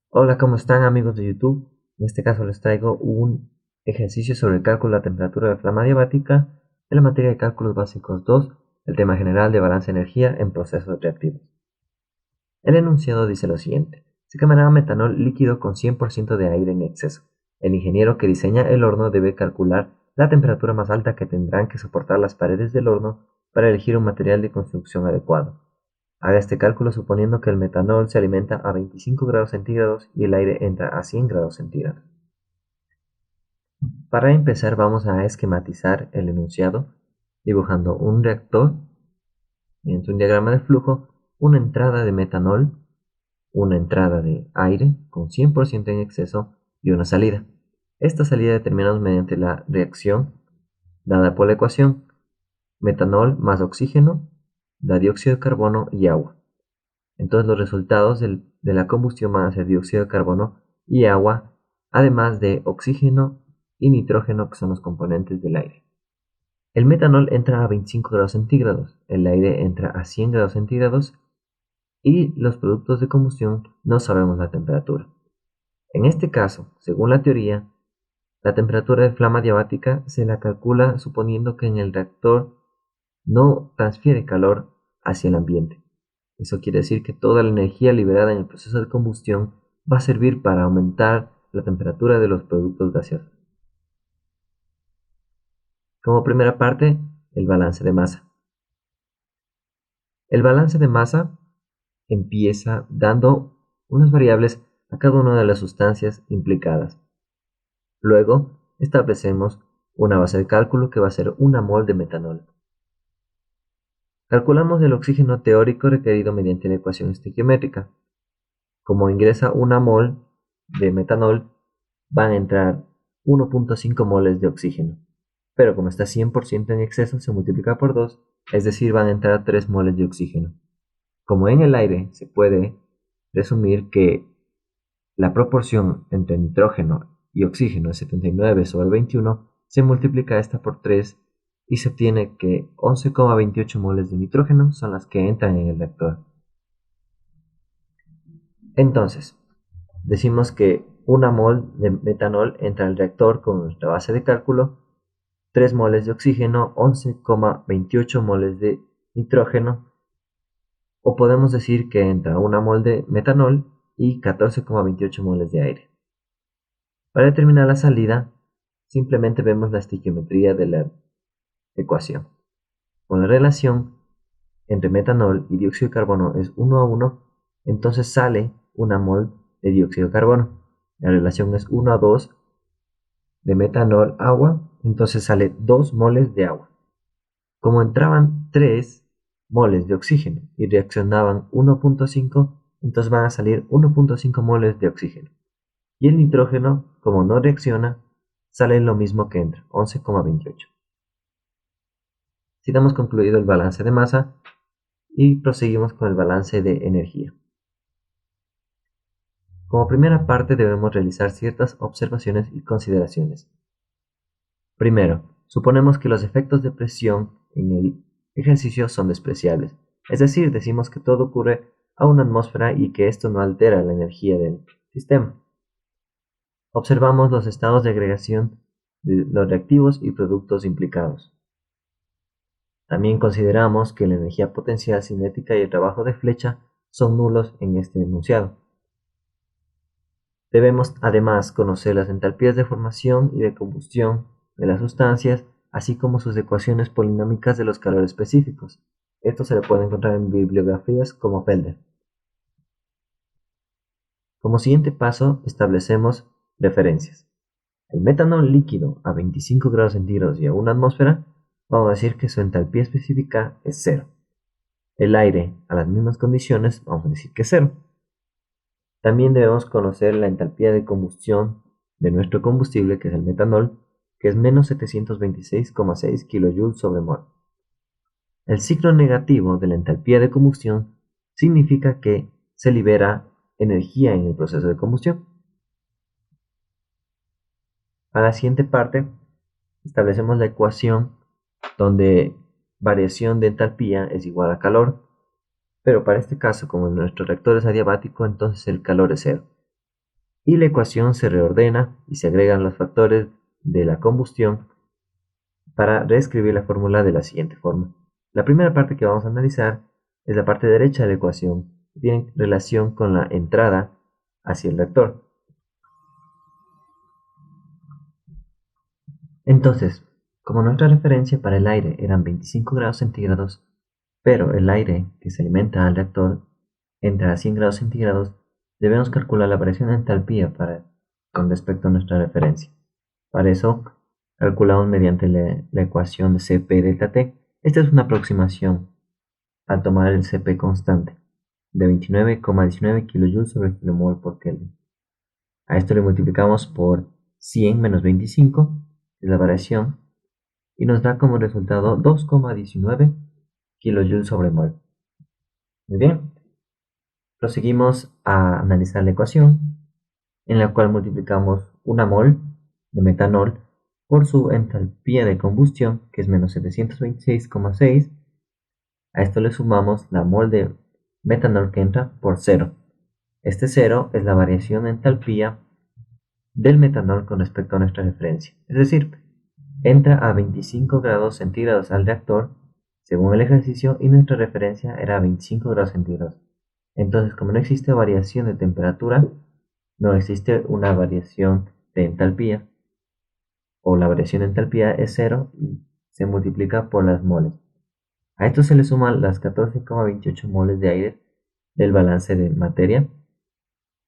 Hola, ¿cómo están amigos de YouTube? En este caso les traigo un ejercicio sobre el cálculo de la temperatura de flama diabática en la materia de cálculos básicos 2, el tema general de balance de energía en procesos reactivos. El enunciado dice lo siguiente: se quemará metanol líquido con 100% de aire en exceso. El ingeniero que diseña el horno debe calcular la temperatura más alta que tendrán que soportar las paredes del horno para elegir un material de construcción adecuado. Haga este cálculo suponiendo que el metanol se alimenta a 25 grados centígrados y el aire entra a 100 grados centígrados. Para empezar vamos a esquematizar el enunciado dibujando un reactor mediante un diagrama de flujo, una entrada de metanol, una entrada de aire con 100% en exceso y una salida. Esta salida determinamos mediante la reacción dada por la ecuación: metanol más oxígeno da dióxido de carbono y agua. Entonces los resultados de la combustión van a ser dióxido de carbono y agua, además de oxígeno y nitrógeno, que son los componentes del aire. El metanol entra a 25 grados centígrados, el aire entra a 100 grados centígrados y los productos de combustión no sabemos la temperatura. En este caso, según la teoría, la temperatura de flama diabática se la calcula suponiendo que en el reactor no transfiere calor hacia el ambiente. Eso quiere decir que toda la energía liberada en el proceso de combustión va a servir para aumentar la temperatura de los productos gaseosos. Como primera parte, el balance de masa. El balance de masa empieza dando unas variables a cada una de las sustancias implicadas. Luego establecemos una base de cálculo que va a ser 1 mol de metanol. Calculamos el oxígeno teórico requerido mediante la ecuación estequiométrica. Como ingresa 1 mol de metanol, van a entrar 1.5 moles de oxígeno. Pero como está 100% en exceso, se multiplica por 2, es decir, van a entrar 3 moles de oxígeno. Como en el aire se puede resumir que la proporción entre nitrógeno y oxígeno es 79/21, se multiplica esta por 3 y se obtiene que 11,28 moles de nitrógeno son las que entran en el reactor. Entonces, decimos que 1 mol de metanol entra al reactor con nuestra base de cálculo, 3 moles de oxígeno, 11,28 moles de nitrógeno, o podemos decir que entra 1 mol de metanol y 14,28 moles de aire. Para determinar la salida, simplemente vemos la estequiometría de la ecuación. Con la relación entre metanol y dióxido de carbono es 1:1, entonces sale 1 mol de dióxido de carbono. La relación es 1:2 de metanol agua, entonces sale 2 moles de agua. Como entraban 3 moles de oxígeno y reaccionaban 1.5, entonces van a salir 1.5 moles de oxígeno. Y el nitrógeno, como no reacciona, sale lo mismo que entra, 11,28. Así damos concluido el balance de masa y proseguimos con el balance de energía. Como primera parte debemos realizar ciertas observaciones y consideraciones. Primero, suponemos que los efectos de presión en el ejercicio son despreciables, es decir, decimos que todo ocurre a una atmósfera y que esto no altera la energía del sistema. Observamos los estados de agregación de los reactivos y productos implicados. También consideramos que la energía potencial cinética y el trabajo de flecha son nulos en este enunciado. Debemos además conocer las entalpías de formación y de combustión de las sustancias, así como sus ecuaciones polinómicas de los calores específicos. Esto se le puede encontrar en bibliografías como Felder. Como siguiente paso, establecemos referencias. El metanol líquido a 25 grados centígrados y a 1 atmósfera, vamos a decir que su entalpía específica es 0. El aire a las mismas condiciones, vamos a decir que es 0. También debemos conocer la entalpía de combustión de nuestro combustible, que es el metanol, que es menos 726,6 kJ/mol. El signo negativo de la entalpía de combustión significa que se libera energía en el proceso de combustión. Para la siguiente parte, establecemos la ecuación donde variación de entalpía es igual a calor, pero para este caso, como nuestro reactor es adiabático, entonces el calor es 0. y la ecuación se reordena y se agregan los factores de la combustión para reescribir la fórmula de la siguiente forma. La primera parte que vamos a analizar es la parte derecha de la ecuación, que tiene relación con la entrada hacia el reactor. Entonces, como nuestra referencia para el aire eran 25 grados centígrados, pero el aire que se alimenta al reactor entra a 100 grados centígrados, debemos calcular la variación de entalpía con respecto a nuestra referencia. Para eso, calculamos mediante la ecuación de Cp delta T. Esta es una aproximación al tomar el Cp constante de 29,19 kJ sobre kilomol por Kelvin. A esto le multiplicamos por 100 menos 25, que es la variación, y nos da como resultado 2,19 kJ sobre mol. Muy bien, proseguimos a analizar la ecuación, en la cual multiplicamos una mol de metanol por su entalpía de combustión, que es menos 726,6. A esto le sumamos la mol de metanol que entra por 0. Este 0 es la variación de entalpía del metanol con respecto a nuestra referencia. Es decir, entra a 25 grados centígrados al reactor según el ejercicio y nuestra referencia era 25 grados centígrados. Entonces, como no existe variación de temperatura, no existe una variación de entalpía, o la variación de entalpía es 0 y se multiplica por las moles. A esto se le suman las 14,28 moles de aire del balance de materia,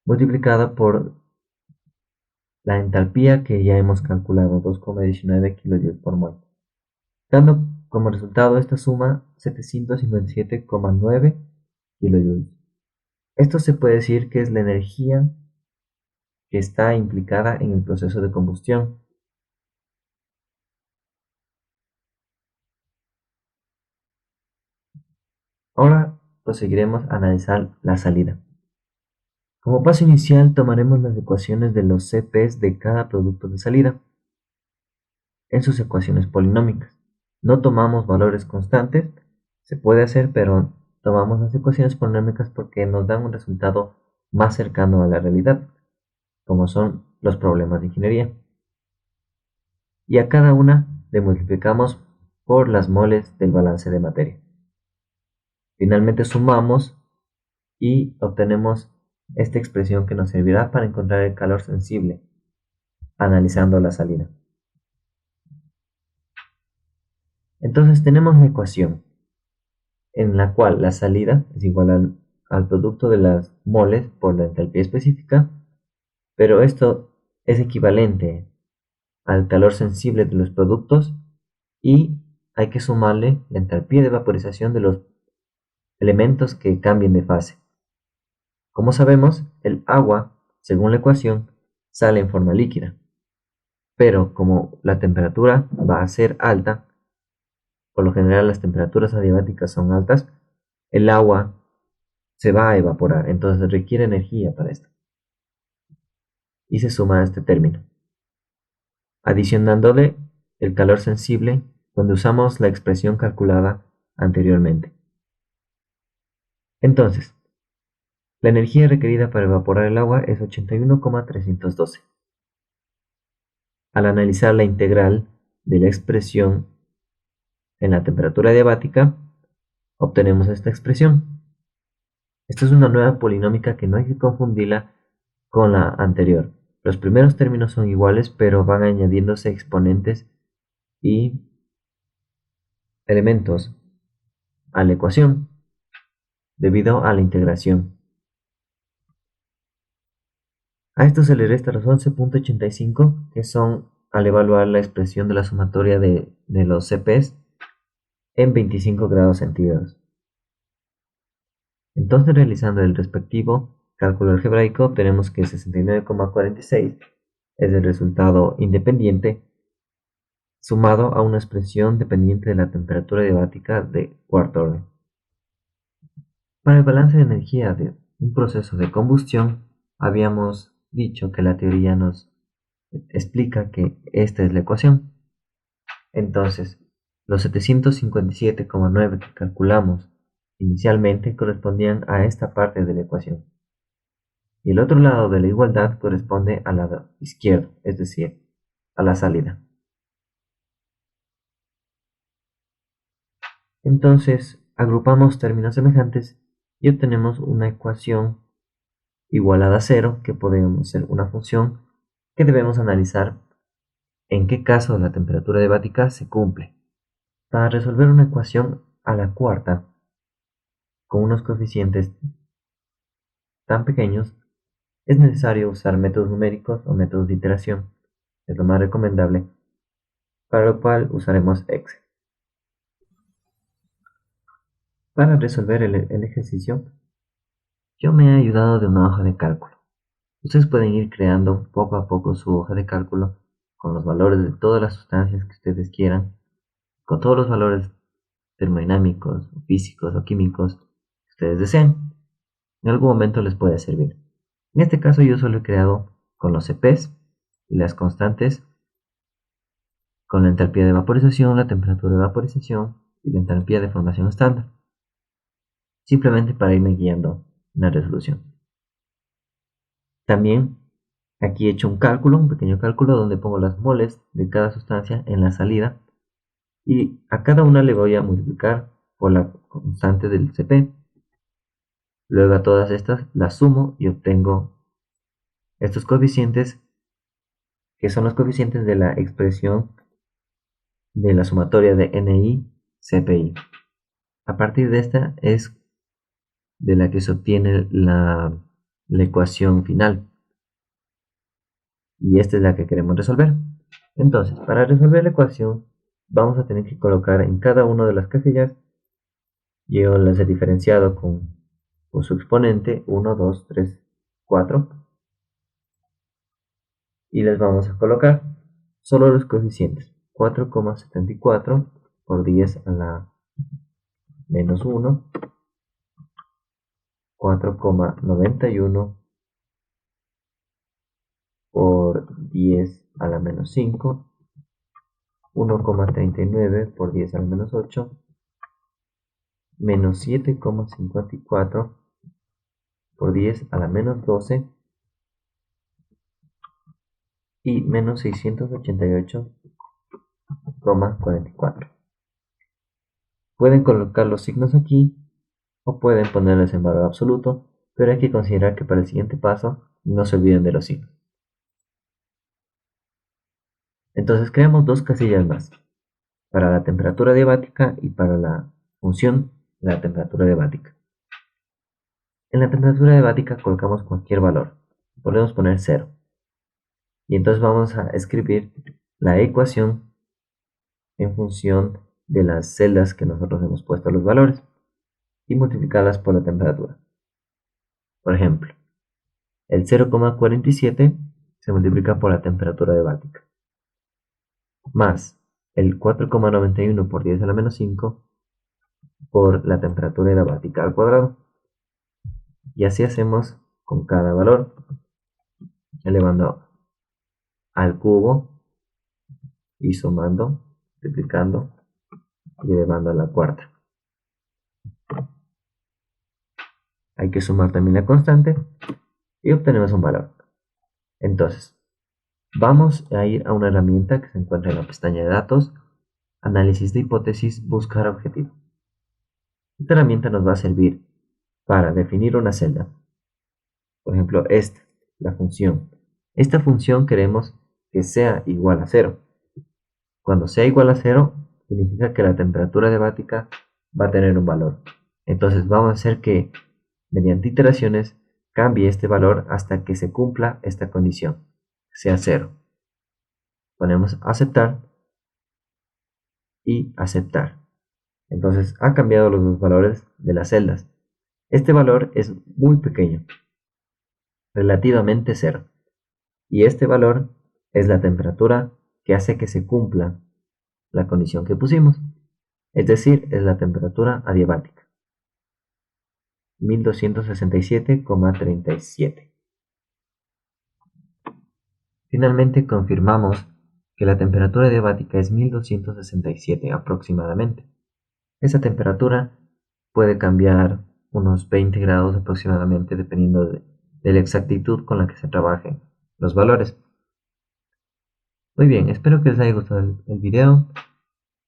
multiplicada por la entalpía que ya hemos calculado, 2,19 kJ por mol, dando como resultado esta suma 757,9 kJ. Esto se puede decir que es la energía que está implicada en el proceso de combustión. Ahora proseguiremos a analizar la salida. Como paso inicial tomaremos las ecuaciones de los Cp's de cada producto de salida en sus ecuaciones polinómicas. No tomamos valores constantes, se puede hacer, pero tomamos las ecuaciones polinómicas porque nos dan un resultado más cercano a la realidad, como son los problemas de ingeniería. Y a cada una le multiplicamos por las moles del balance de materia. Finalmente sumamos y obtenemos esta expresión que nos servirá para encontrar el calor sensible, analizando la salida. Entonces tenemos la ecuación en la cual la salida es igual al producto de las moles por la entalpía específica, pero esto es equivalente al calor sensible de los productos y hay que sumarle la entalpía de vaporización de los elementos que cambien de fase. Como sabemos, el agua, según la ecuación, sale en forma líquida, pero como la temperatura va a ser alta, por lo general las temperaturas adiabáticas son altas, el agua se va a evaporar, entonces requiere energía para esto. Y se suma a este término, adicionándole el calor sensible donde usamos la expresión calculada anteriormente. Entonces, la energía requerida para evaporar el agua es 81,312. Al analizar la integral de la expresión en la temperatura adiabática, obtenemos esta expresión. Esta es una nueva polinómica que no hay que confundirla con la anterior. Los primeros términos son iguales, pero van añadiéndose exponentes y elementos a la ecuación debido a la integración. A esto se le resta los 11,85 que son al evaluar la expresión de la sumatoria de los Cp's en 25 grados centígrados. Entonces, realizando el respectivo cálculo algebraico, obtenemos que 69,46 es el resultado independiente sumado a una expresión dependiente de la temperatura adiabática de cuarto orden. Para el balance de energía de un proceso de combustión, habíamos dicho que la teoría nos explica que esta es la ecuación. Entonces, los 757,9 que calculamos inicialmente correspondían a esta parte de la ecuación. y el otro lado de la igualdad corresponde al lado izquierdo, es decir, a la salida. Entonces, agrupamos términos semejantes y obtenemos una ecuación igualada a cero, que podemos ser una función que debemos analizar en qué caso la temperatura diabática se cumple. Para resolver una ecuación a la cuarta con unos coeficientes tan pequeños, es necesario usar métodos numéricos o métodos de iteración. Es lo más recomendable, para lo cual usaremos Excel. Para resolver el ejercicio, yo me he ayudado de una hoja de cálculo. Ustedes pueden ir creando poco a poco su hoja de cálculo con los valores de todas las sustancias que ustedes quieran, con todos los valores termodinámicos, físicos o químicos que ustedes deseen. En algún momento les puede servir. En este caso yo solo he creado con los CPs y las constantes, con la entalpía de vaporización, la temperatura de vaporización y la entalpía de formación estándar, simplemente para irme guiando en la resolución. También aquí he hecho un cálculo, un pequeño cálculo donde pongo las moles de cada sustancia en la salida y a cada una le voy a multiplicar por la constante del CP. Luego a todas estas las sumo y obtengo estos coeficientes, que son los coeficientes de la expresión de la sumatoria de NI CPI. A partir de esta es de la que se obtiene la ecuación final. Y esta es la que queremos resolver. Entonces, para resolver la ecuación, vamos a tener que colocar en cada una de las casillas, yo las he diferenciado con su exponente 1, 2, 3, 4, y les vamos a colocar solo los coeficientes. 4,74 por 10 a la menos 1, 4,91 por 10 a la menos 5, 1,39 por 10 a la menos 8, menos 7,54 por 10 a la menos 12 y menos 688,44. Pueden colocar los signos aquí o pueden ponerles en valor absoluto, pero hay que considerar que para el siguiente paso no se olviden de los signos. Entonces creamos dos casillas más, para la temperatura diabática y para la función de la temperatura diabática. En la temperatura diabática colocamos cualquier valor, podemos poner 0. Y entonces vamos a escribir la ecuación en función de las celdas que nosotros hemos puesto los valores y multiplicarlas por la temperatura. Por ejemplo, el 0,47 se multiplica por la temperatura diabática, más el 4,91 por 10 a la menos 5 por la temperatura diabática al cuadrado. Y así hacemos con cada valor, elevando al cubo y sumando, multiplicando y elevando a la cuarta. Hay que sumar también la constante y obtenemos un valor. Entonces, vamos a ir a una herramienta que se encuentra en la pestaña de datos, análisis de hipótesis, buscar objetivo. Esta herramienta nos va a servir para definir una celda. Por ejemplo, la función. Esta función queremos que sea igual a 0. Cuando sea igual a 0, significa que la temperatura diabática va a tener un valor. Entonces vamos a hacer que mediante iteraciones cambie este valor hasta que se cumpla esta condición, sea 0. Ponemos aceptar y aceptar. Entonces ha cambiado los dos valores de las celdas. Este valor es muy pequeño, relativamente 0. Y este valor es la temperatura que hace que se cumpla la condición que pusimos. Es decir, es la temperatura adiabática. 1267,37. Finalmente confirmamos que la temperatura diabática es 1267 aproximadamente. Esa temperatura puede cambiar unos 20 grados aproximadamente dependiendo de de la exactitud con la que se trabajen los valores. Muy bien, espero que les haya gustado el video.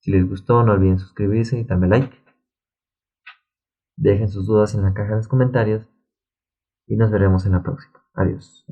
Si les gustó, no olviden suscribirse y darme like. Dejen sus dudas en la caja de los comentarios y nos veremos en la próxima. Adiós.